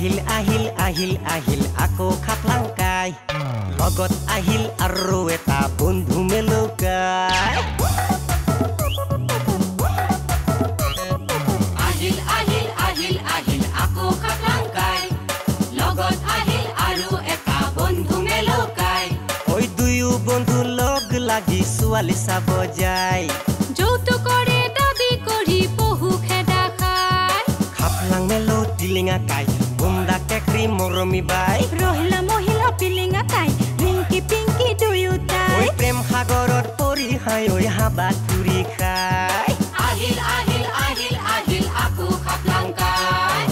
আহিল আহিল আহিল আহিল আকৌ খাপলাংকাই লগত আহিল আৰু এটা বন্ধু মেলুকাই আহিল আহিল আহিল আহিল আকৌ খাপলাংকাই লগত আহিল আৰু এটা বন্ধু মেলুকাই ওই দুয়ো বন্ধু লগ লাগি ছোৱালী চাব যায় যৌতুকৰে দাবী কৰি বহু খেদা খায় খাপলাং মেলো টিলিঙা কাই বুন্দা কেকৰি মৰমি বাই ৰহিলা মহিলা পিলিঙা কাই ৰিংকি পিংকি দুয়োটাই ওই প্ৰেম সাগৰত পৰি হাই ঐ হাবা তুৰি খাই আহিল আহিল আহিল আহিল আকৌ খাপলাংকাই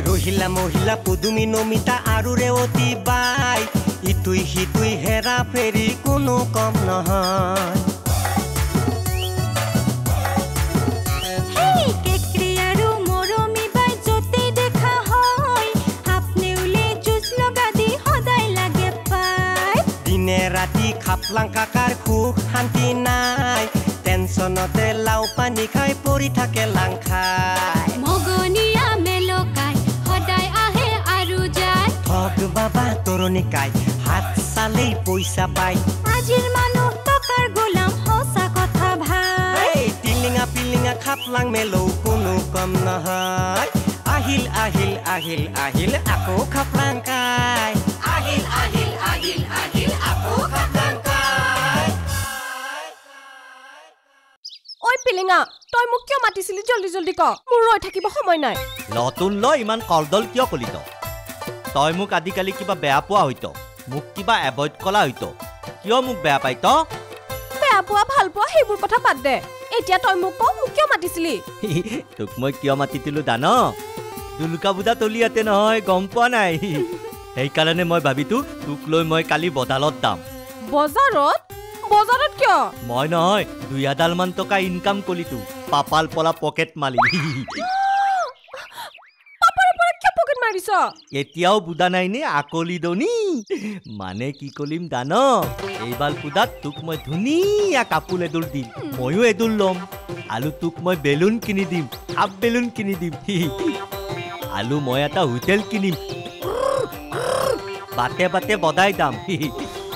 ৰহিলা মহিলা পদুমী নমিতা আৰু ৰেৱতী বাই ইটুই সিটুই হেৰা ফেৰি কোনো কম নহয় কেকৰি আৰু মৰমি বাই য'তেই দেখা হয় আপনেউলে জুচ লগা দি সদায় লাগে পাই দিনে ৰাতি খাপলাং কাকাৰ সুখ শান্তি নাই টেনচনতে লাও পানী খাই পৰি থাকে লাং খাই মগনীয়া মেলকাই সদায় আহে আৰু যায় ঠগ বাবা তৰণি কাই হাত চালেই পইচা পাই আজিৰ মানুহ টকাৰ গোলাম সঁচা কথা ভাই টিলিঙা পিলিঙা খাপলাং মেলৌ কোনো কম নহয় আহিল আহিল আহিল আহিল আকৌ খাপলাং কাই আহিল আহিল আহিল আহিল আকৌ খাপলাংকাই ঐ পিলিঙা তই মোক কিয় মাতিছিলি জলদি জলদি ক মোৰ ৰৈ থাকিব সময় নাই নতুন লৈ ইমান কলদল কিয় কলিত তই মোক আজিকালি কিবা বেয়া পোৱা হয়তো মোক কিবা এভইড কলা হয়তো কিয় মোক বেয়া পাইত বেয়া পোৱা ভাল পোৱা সেইবোৰ কথা বাদ দে এতিয়া তই মোক ক মোক কিয় মাতিছিলি তোক মই কিয় মাতিছিলো জান দুৰ্গা পূজা তলিয়াতে নহয় গম পোৱা নাই সেইকাৰণে মই ভাবিতো তোক লৈ মই কালি বদালত যাম বজাৰত কিয় মই নহয় 2000 মান টকা ইনকাম কলিতো পাপাল পলা পকেট মালি পাপাৰে পৰা কিয় পকেট মাৰিছ এতিয়াও বুদা নাই নে আকলি দনি মানে কি কলিম জান এইবাৰ পূজাত তোক মই ধুনীয়া কাপোৰ এদুল দিম ময়ো এদুল ল'ম আৰু তোক মই বেলুন কিনি দিম হাফ বেলুন কিনি দিম আৰু মই এটা হোটেল কিনিম বাটে বাটে বদাই দাম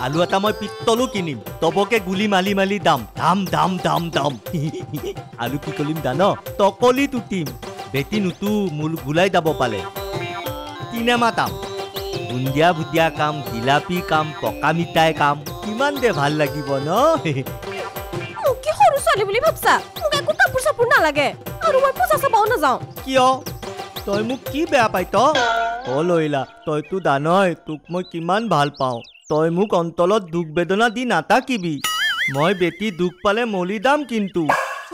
আলু এটা মই পিস্তলো কিনিম তবকে গুলি মালি মালি দাম দাম দাম দাম দাম আৰু কি কলিম জান টকলি টুটিম বেটি নুতু মূল গুলাই যাব পালে চিনেমা দাম বুন্দিয়া ভুটিয়া কাম জিলাপি কাম পকা মিঠাই কাম কিমান দে ভাল লাগিব ন মোক কি সৰু ছোৱালী বুলি ভাবছা মোক একো কাপোৰ চাপোৰ নালাগে আৰু মই পূজা চাবও নাযাওঁ কিয় তই মোক কি বেয়া পাইত অ লইলা তইতো জানই তোক মই কিমান ভাল পাওঁ তই মোক অন্তলত দুখ বেদনা দি নাথাকিবি মই বেটি দুখ পালে মলি দাম কিন্তু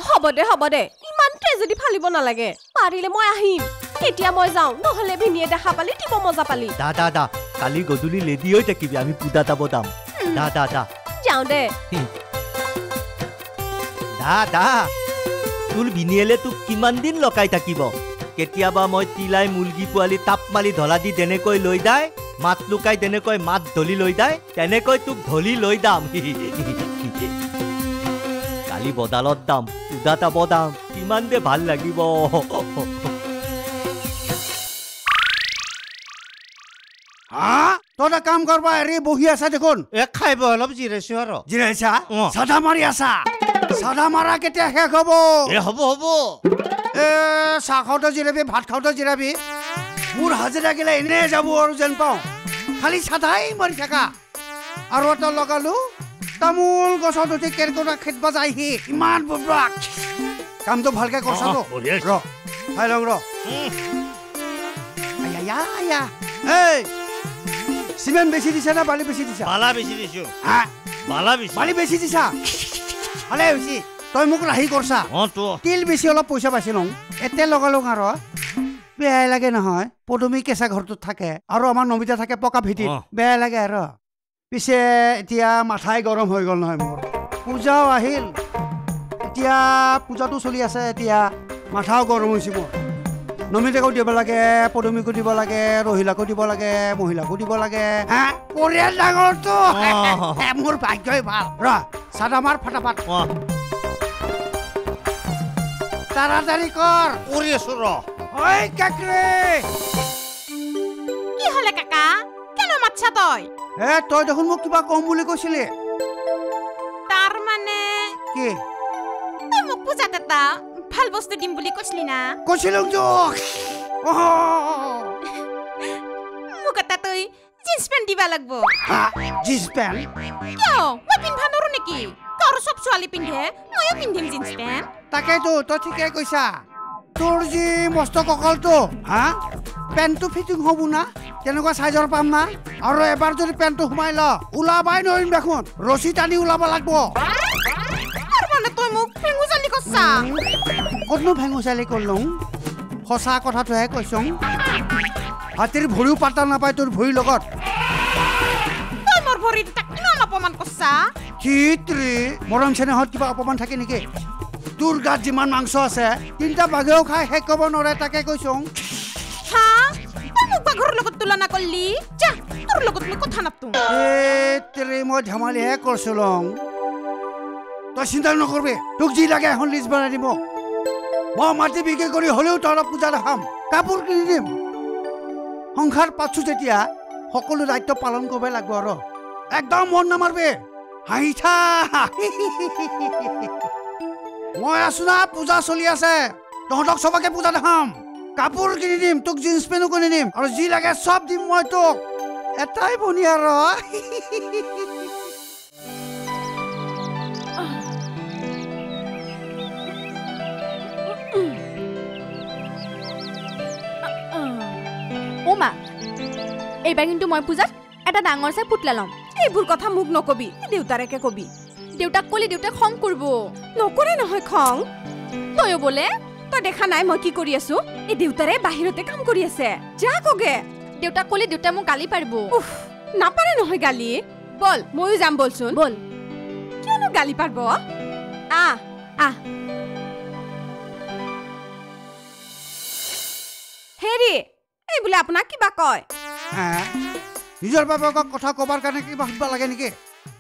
হ'ব দে ইমান ট্ৰেজেডি ফালিব নালাগে পাৰিলে মই আহিম এতিয়া মই যাওঁ নহলে ভিনিয়ে দেখা পালি দিব মজা পালি দা কালি গধূলি লেডি হৈ থাকিবি আমি পূজা যাব দাম দা যাওঁ দে দা তোৰ ভিনিয়েলে তোক কিমান দিন লকাই থাকিব কেতিয়াবা মই তিলাই মুৰ্গী পোৱালি তাপ মালি ধলা দি তেনেকৈ লৈ যায় মাত লুকাই তেনেকৈ মাত ধলি লৈ যায় তেনেকৈ তোক ধলি লৈ দাম কালি বদালত দাম পূজা চাব দাম কিমান দে ভাল লাগিব তই কাম কৰবা এৰি বহি আছা দেখোন খাই অলপ জিৰাইছো আৰু জিৰাইছা চাদা মাৰি আছা চাদা মাৰা কেতিয়া শেষ হব হ'ব চাহ খাওঁতে জিৰাবি ভাত খাওঁতে জিৰাবি মোৰ হাজিৰা গিলা এনে যাব আৰু যেন পাওঁ খালি চাদাই মাৰি থাকা আৰু এটা লগালো তামোল গছত উঠি কেৰকটা খেদবা যায়হি ইমান বব্ৰাক কামটো ভালকে কৰছা তো ৰ খাই লওঁ ৰ এই চিমেণ্ট বেছি দিছা না বালি বেছি দিছা বালা বেছি দিছো বালি বেছি দিছা ভালে হৈছে তই মোক ৰাহি কৰছা তিল বেছি অলপ পইচা পাইছি লওঁ এতে লগালং আৰু বেয়াই লাগে নহয় পদুমী কেঁচা ঘৰটোত থাকে আৰু আমাৰ নমিতা থাকে পকা ভিটিত বেয়া লাগে আৰু পিছে এতিয়া মাথাই গৰম হৈ গ'ল নহয় মোৰ পূজাও আহিল এতিয়া পূজাটো চলি আছে এতিয়া মাথাও গৰম হৈছে মোৰ নমিতাকো দিব লাগে পদুমীকো দিব লাগে ৰহিলাকো দিব লাগে মহিলাকো দিব লাগে হা পৰিয়াল ডাঙৰটো মোৰ ভাগ্যই ভাল ৰ সাদা মাৰ ফটাফট তাড়াতাড়ি কৰ কৰি আছো ৰ ঐ কাকৰে কি হলে কাকা কেন মাতছা তই তই দেখোন মোক কিবা কম বুলি কৈছিলি তাৰ মানে কি তই মোক পূজাত এটা ভাল বস্তু দিম বুলি কৈছিলি না কৈছিলো তো মোক এটা তই জিন্স পেণ্ট দিবা লাগব জিন্স পেণ্ট কিয় মই পিন্ধবা নৰো নেকি তোৰ চব ছোৱালী পিন্ধে ময়ো পিন্ধিম জিন্স পেণ্ট তাকেতো তই ঠিকে কৈছা তোৰ যি মস্ত কঁকালটো হা পেণ্টটো ফিটিং হ'ব না তেনেকুৱা চাইজৰ পাম না আৰু এবাৰ যদি পেণ্টটো সোমাই ল ওলাবাই নোৱাৰিম দেখোন ৰছী টানি ওলাব লাগব তাৰ মানে তই মোক ফেঙুচালি কৈছা ক'তনো ফেঙুচালি কৰিলোঁ সঁচা কথাটোহে কৈছোঁ হাতীৰ ভৰিও পাতা নাপায় তোৰ ভৰিৰ লগত তই মোৰ ভৰিত তাক ইমান অপমান কৈছা চিত্ৰী মৰম চেনেহত কিবা অপমান থাকে নেকি তোৰ গাত যিমান মাংস আছে তিনিটা বাঘেও খাই শেষ কৰিব নোৱাৰে তাকে কৈছোঁ হা তই মোক বাঘৰ লগত তুলনা কৰিলি যা তোৰ লগত মই কথা নাপাতো মই ধেমালিহে কৰিছিলোঁ তই চিন্তা নকৰবি তোক যি লাগে এখন লিষ্ট বনাই দিব মই মাটি বিক্ৰী কৰি হ'লেও তহঁতক পূজা দেখাম কাপোৰ কিনি দিম সংসাৰ পাতছো যেতিয়া সকলো দায়িত্ব পালন কৰিব লাগিব আৰু একদম মন নামাৰবি হাঁহি থা মই আছো না পূজা চলি আছে তহঁতক চবকে পূজা দেখাম কাপোৰ কিনি দিম তোক জিন্স পেণ্টো কিনি দিম আৰু যি লাগে চব দিম মই তোক এটাই বনি আৰু মা এইবাৰ কিন্তু মই পূজাত এটা ডাঙৰ চাই পুতলা ল'ম এইবোৰ কথা মোক নকবি দেউতাৰেকে কবি দেউতাক ক'লে দেউতাক খং কৰিব নকৰে নহয় খং তয়ো বোলে তই দেখা নাই মই কি কৰি আছো এই দেউতাৰে বাহিৰতে কাম কৰি আছে যা কগে দেউতাক ক'লে দেউতাই মোক গালি পাৰিব নাপাৰে নহয় গালি বল ময়ো যাম বলচোন বল কিয়নো গালি পাৰিব আহ আহ হেৰি এই বোলে আপোনাক কিবা কয় নিজৰ বাপেকক কথা কবাৰ কাৰণে কিবা সুধিব লাগে নেকি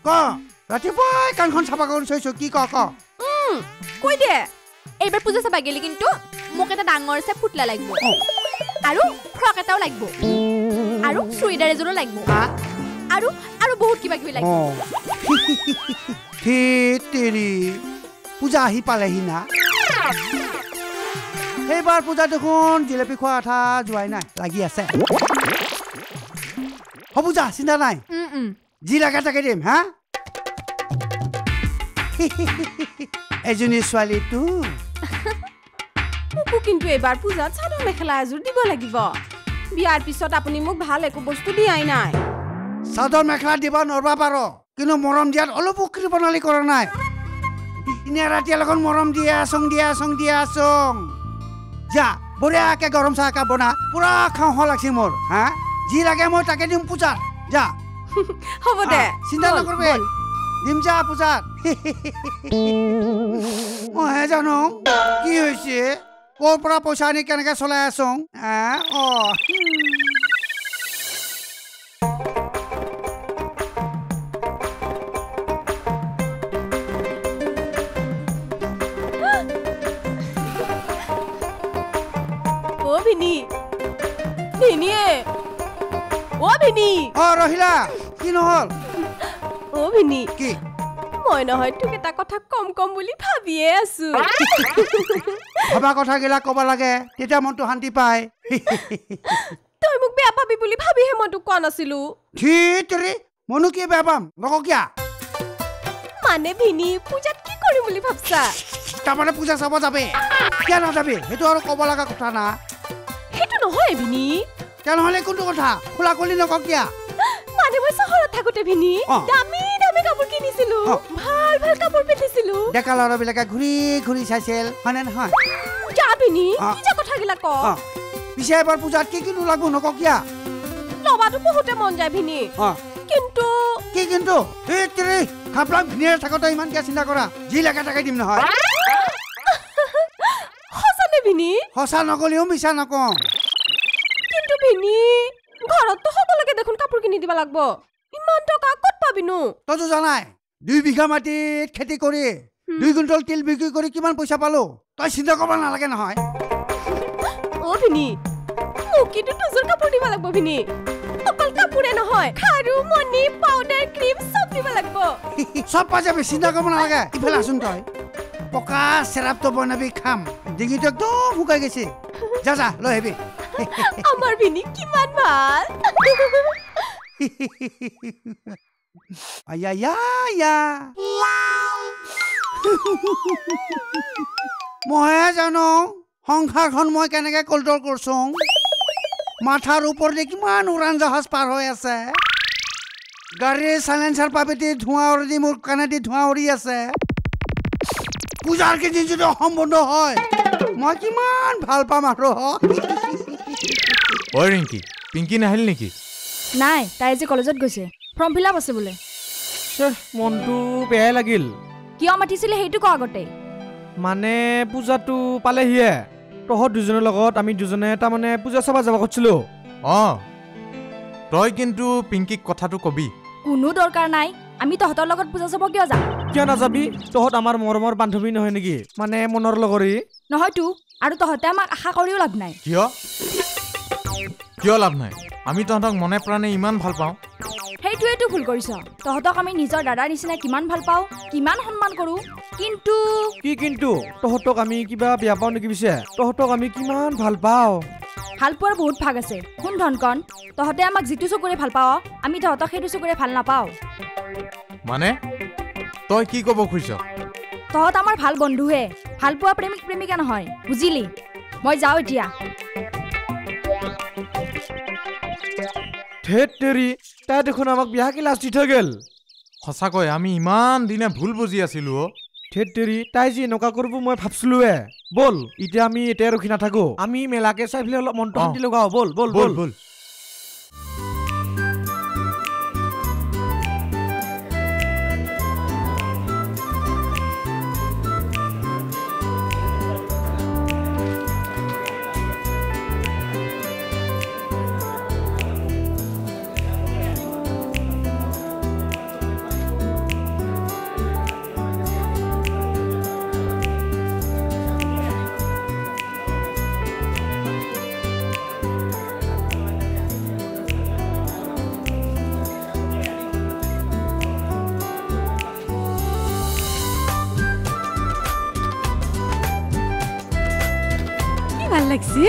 ক ৰাতিপুৱাই কাণখন চাফা কৰি থৈছো কি ক কৈ দে এইবাৰ পূজা চাবা গেলি কিন্তু মোক এটা ডাঙৰ চাই পুতলা লাগিব আৰু ফ্ৰক এটাও লাগিব আৰু চুইদাৰ এযোৰো লাগিব আৰু আৰু বহুত কিবা কিবি লাগিব তেৰি পূজা আহি পালেহি না সেইবাৰ পূজা দেখোন জিলেপি খোৱা আঠা যোৱাই নাই লাগি আছে হ'ব যা চিন্তা নাই যি লাগে তাকে দিম হা এজনী ছোৱালীটো মোকো কিন্তু এইবাৰ পূজাত চাদৰ মেখেলা এযোৰ দিব লাগিব বিয়াৰ পিছত আপুনি মোক ভাল একো বস্তু দিয়াই নাই চাদৰ মেখেলা দিব নোৱাৰবা পাৰ কিন্তু মৰম দিয়াত অলপ উকৰি বনালি কৰা নাই ইনে ৰাতি লগত মৰম দিয়া আছং যা বঢ়িয়াকে গৰম চাহ একাপ বনা পুৰা খাওঁ লাগছে মোৰ হা যি লাগে মই তাকে দিম পূজাত যা হ'ব দে চিন্তা নকৰবি দিম যা পূজাত মইহে জানো কি হৈছে ক'ৰ পৰা পইচা আনি কেনেকে চলাই আছং ৰহিলা কি নহল ভিনি কি মই নহয় তোক এটা কথা কম বুলি ভাবিয়ে আছো ভাবা কথাগিলা ক'ব লাগে তেতিয়া মনটো শান্তি পায় তই মোক বেয়া পাবি বুলি ভাবিহে মই তোক কোৱা নাছিলো ঠিতৰি মনো কি বেয়া পাম নক কিয়া মানে ভিনি পূজাত কি কৰিম বুলি ভাবছা তাৰমানে পূজা চাব যাবি কিয় নাযাবি সেইটো আৰু ক'ব লগা কথা না সেইটো নহয় ভিনি তেনেহ'লে কোনটো কথা খোলা খুলি নক কিয়া মানে মই চহৰত থাকোতে ভিনি দামী কাপোৰ কিনিছিলো ভাল কাপোৰ পিন্ধিছিলো ডেকা ল'ৰাবিলাকে ঘূৰি চাইছিল হয়নে নহয় যা ভিনি কি যে কথাগিলা ক পিছে এবাৰ পূজাত কি কিনো লাগব নক কিয়া লবাটো বহুতে মন যায় ভিনি কিন্তু কি কিন্তু খাপলাক ভিনিয়ে থাকোতে ইমান কিয় চিন্তা কৰা যি লাগে তাকে দিম নহয় সঁচানে ভিনি ভিনি সঁচা নকলেও মিছা নকওঁ কিন্তু ভিনি ঘৰততো সকলোকে দেখোন কাপোৰ কিনি দিব লাগিব ইমান টকা ক'ত পাবিনো তইতো জানাই 2 বিঘা মাটিত খেতি কৰি 2 কুইণ্টল তিল বিক্ৰী কৰি কিমান পইচা পালো তই চিন্তা কৰিব নালাগে নহয় অ ভিনি মোক কিন্তু দুযোৰ কাপোৰ দিব লাগিব ভিনি অকল কাপোৰে নহয় খাৰু মণি পাউডাৰ ক্ৰীম চব দিব লাগিব চব পাই যাবি চিন্তা কৰিব নালাগে ইফালে আছোন তই পকা চেৰাপটো বনাবি খাম ডিঙিটো একদম শুকাই গৈছে যা যা লৈ আহিবি আমাৰ ভিনি কিমান ভাল আয়া ইয়া ইয়া মইহে জানো সংসাৰখন মই কেনেকে কণ্ট্ৰল কৰিছো মাথাৰ ওপৰতে কিমান উৰাণ জাহাজ পাৰ হৈ আছে গাড়ীৰ চাইলেঞ্চাৰ পাপেটি ধোঁৱা উৰি মোৰ কাণেদি ধোঁৱা উৰি আছে পূজাৰ কেইদিন যদি সম্বন্ধ হয় মই কিমান ভাল পাম আৰু ঐ ৰিংকি পিংকি নাহিল নেকি নাই তাই আজি কলেজত গৈছে ফৰ্ম ফিল আপ আছে বোলে মনটো বেয়াই লাগিল কিয় মাতিছিলে সেইটো ক আগতে মানে পূজাটো পালেহিয়ে তহঁত দুজনৰ লগত আমি দুজনে তাৰমানে পূজা চাব যাব খুজিছিলোঁ অঁ তই কিন্তু পিংকিক কথাটো কবি কোনো দৰকাৰ নাই আমি তহঁতৰ লগত পূজা চাব কিয় যাম কিয় নাযাবি তহঁত আমাৰ মৰমৰ বান্ধৱী নহয় নেকি মানে মনৰ লগৰী নহয়তো আৰু তহঁতে আমাক আশা কৰিও লাভ নাই কিয় লাভ নাই আমি তহঁতক মনে প্ৰাণে ইমান ভাল পাওঁ সেইটোৱেতো ভুল কৰিছ তহঁতক আমি নিজৰ দাদাৰ নিচিনা কিমান ভাল পাওঁ কিমান সন্মান কৰোঁ কিন্তু কি কিন্তু তহঁতক আমি কিবা বেয়া পাওঁ নেকি পিছে তহঁতক আমি কিমান ভাল পাওঁ ভাল পোৱাৰ বহুত ভাগ আছে শুন ধনকণ তহঁতে আমাক যিটো চকুৰে ভাল পাওঁ আমি তহঁতক সেইটো চকুৰে ভাল নাপাওঁ মানে তই কি ক'ব খুজিছ তহঁত আমাৰ ভাল বন্ধুহে ভাল পোৱা প্ৰেমিক প্ৰেমিকা নহয় বুজিলি মই যাওঁ এতিয়া ধেত তেৰি তাই দেখোন আমাক বিয়া কি লাজ দি থৈ গেল সঁচাকৈ আমি ইমান দিনে ভুল বুজি আছিলোঁ অ' ধেত তেৰি তাই যি এনেকুৱা কৰিব মই ভাবছিলোৱে বল এতিয়া আমি এতিয়া ৰখি নাথাকো আমি মেলাকে চাই পেলাই অলপ মনটো শান্তি লগাও বল বল বল বল ভাল লাগছি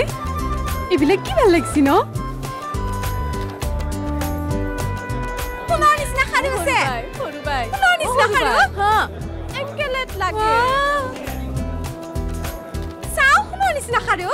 এইবিলাক কি ভাল লাগছি ন তোমাৰ নিচিনা খাৰু আছে তোমাৰ নিচিনা খাৰু এংকেলেট লাগে চাও তোমাৰ নিচিনা খাৰু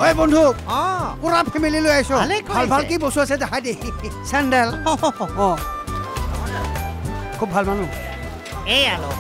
ঐ বন্ধু অ পুৰা ফেমিলি লৈ আহিছো ভালে ভাল ভাল কি বস্তু আছে দেখাই দে চেণ্ডেল খুব ভাল মানুহ এই আলো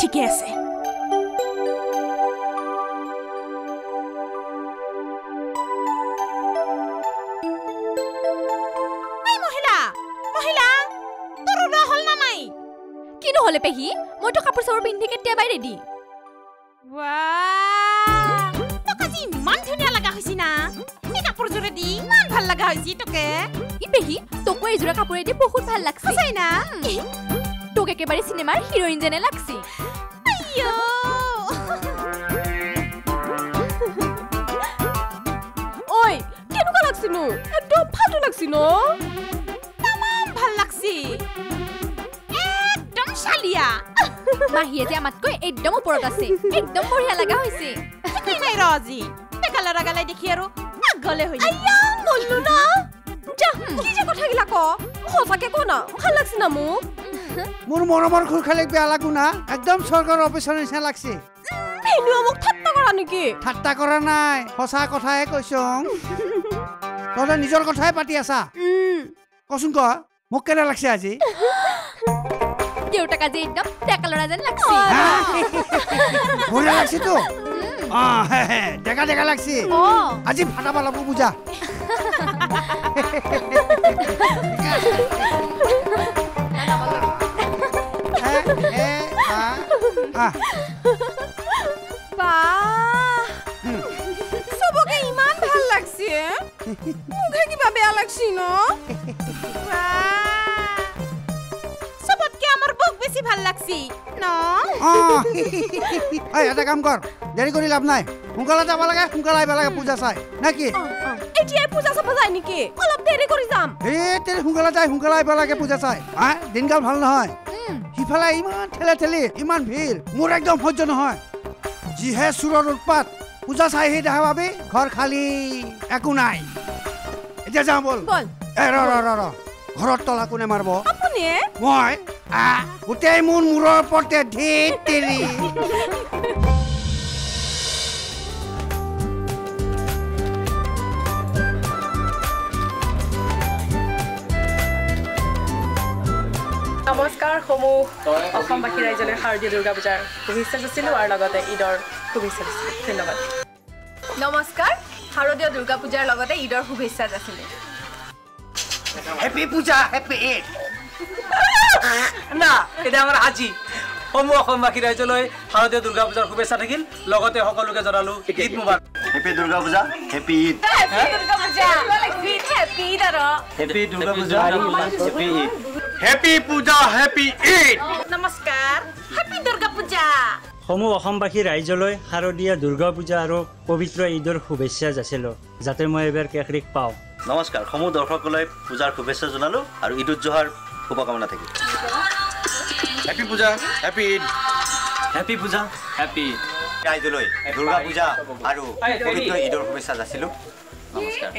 ঠিকে আছে কি নহলে পেহী মইতো কাপোৰ চাপোৰ পিন্ধি কেতিয়াবাই ৰেডি আজি ইমান ধুনীয়া লগা হৈছে না এই কাপোৰযোৰে দি ইমান ভাল লগা হৈছে তোকে ই পেহী তোকো এইযোৰা কাপোৰে দি বহুত ভাল লাগছে সঁচাই না তোক একেবাৰে চিনেমাৰ হিৰোইন যেনে লাগছে আইয়ো ঐ কেনেকুৱা লাগছে নো একদম ফালতু লাগছে ন তামাম ভাল লাগছে একদম শালিয়া মাহীয়ে যে আমাতকৈ একদম ওপৰত আছে একদম বঢ়িয়া লগা হৈছে কি নাই ৰজি বেকালা ৰগালাই দেখি আৰু আগলে হৈ আইয়া মল্লু না যা কি যে কথা গিলা ক সঁচাকে ক না ভাল লাগছে না মোক মোৰ মৰমৰ খুৰখালেক বেয়া লাগু না একদম চৰকাৰৰ অফিচৰ নিচিনা লাগছে পেনু মোক ঠাট্টা কৰা নেকি ঠাট্টা কৰা নাই সঁচা কথাহে কৈছং তই নিজৰ কথাই পাতি আছা কচোন ক মোক কেনে লাগছে আজি দেউতাক আজি একদম ডেকা ল'ৰা যেন লাগছে বঢ়িয়া লাগছে তো ডেকা ডেকা লাগছে আজি ফাটাব লাগব বুজা সবকে ইমান ভাল লাগছে মুখে কিবা বেয়া লাগছি ন সবতকে আমার বুক বেশি ভাল লাগছি ন এটা কাম কর দেরি কৰি লাভ নাই সোনকালে যাব লাগে সোনকালে আহিব লাগে পূজা চাই নাকি এতিয়া পূজা চাব যায় নেকি অলপ দেৰি কৰি যাম তেৰি সোনকালে যাই সোনকালে আহিব লাগে পূজা চাই দিনকাল ভাল নহয় ইফালে ইমান ঠেলে ঠেলি ইমান ভিৰ মোৰ একদম সহ্য নহয় যিহে চুৰৰ উৎপাত পূজা চাইহি দেখা পাবি ঘৰ খালী একো নাই এতিয়া যাওঁ বল বল ৰ ঘৰত তলা কোনে মাৰিব আপুনিয়ে মই গোটেই মোৰ মূৰৰ ওপৰতে ঢেৰ তেৰি নমস্কাৰ সমূহ অসমবাসী ৰাইজলৈ শাৰদীয় দুৰ্গা পূজাৰ শুভেচ্ছা যাচিলোঁ আৰু লগতে ঈদৰ শুভেচ্ছা যাচিলোঁ ধন্যবাদ নমস্কাৰ শাৰদীয় দুৰ্গা পূজাৰ লগতে ঈদৰ শুভেচ্ছা যাচিলোঁ হেপী পূজা হেপী ঈদ না এটা আমাৰ আজি সমূহ অসমবাসী ৰাইজলৈ শাৰদীয় দুৰ্গা পূজাৰ শুভেচ্ছা থাকিল লগতে সকলোকে জনালোঁ Eid মুবাৰক happy Durga Puja happy Eid happy Durga Puja happy Eid happy পূজা হেপী ঈদ নমস্কাৰ হেপী দুৰ্গা পূজা সমূহ অসমবাসী ৰাইজলৈ শাৰদীয় দুৰ্গা পূজা আৰু পবিত্ৰ ঈদৰ শুভেচ্ছা যাচিলোঁ যাতে মই এইবাৰ কেকৰিক পাওঁ নমস্কাৰ সমূহ দৰ্শকলৈ পূজাৰ শুভেচ্ছা জনালোঁ আৰু ঈদ উজ্জহাৰ শুভকামনা থাকিল হেপী পূজা হেপী ঈদ হেপী পূজা হেপী ঈদ ৰাইজলৈ দুৰ্গা পূজা আৰু পবিত্ৰ ঈদৰ শুভেচ্ছা যাচিলোঁ নমস্কাৰ